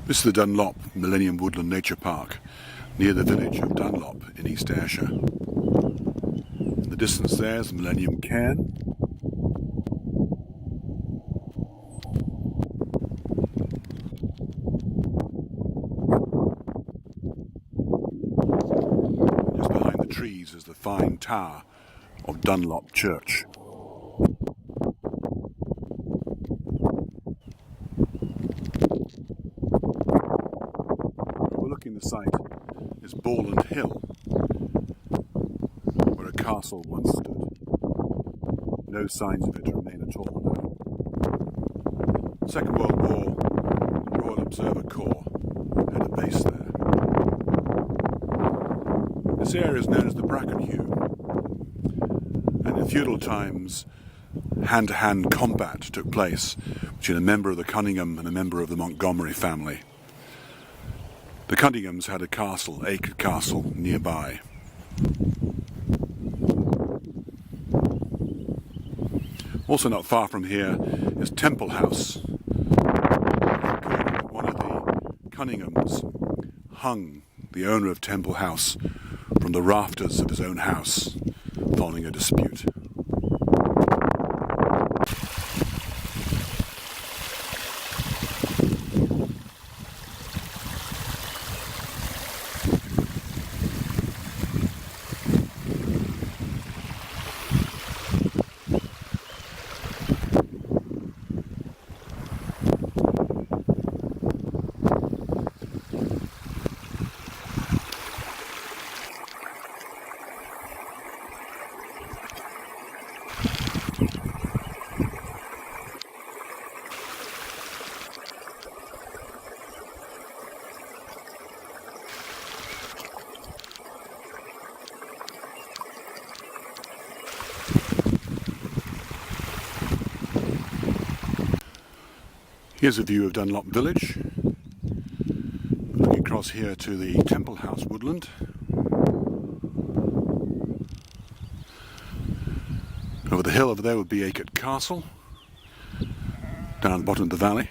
This is the Dunlop Millennium Woodland Nature Park near the village of Dunlop in East Ayrshire. In the distance there is the Millennium cairn. Just behind the trees is the fine tower of Dunlop Church. Overlooking the site is Woodland Hill, where a castle once stood. No signs of it remain at all now. Second World War, the Royal Observer Corps had a base there. This area is known as the Brackenhue, and in feudal times hand-to-hand combat took place between a member of the Cunningham and a member of the Montgomery family. The Cunninghams had a castle, Ayrshire Castle, nearby. Also not far from here is Temple House. One of the Cunninghams hung the owner of Temple House from the rafters of his own house following a dispute. Here's a view of Dunlop village. Looking across here to the Temple House woodland. Over the hill over there would be Ayrshire Castle, down at the bottom of the valley.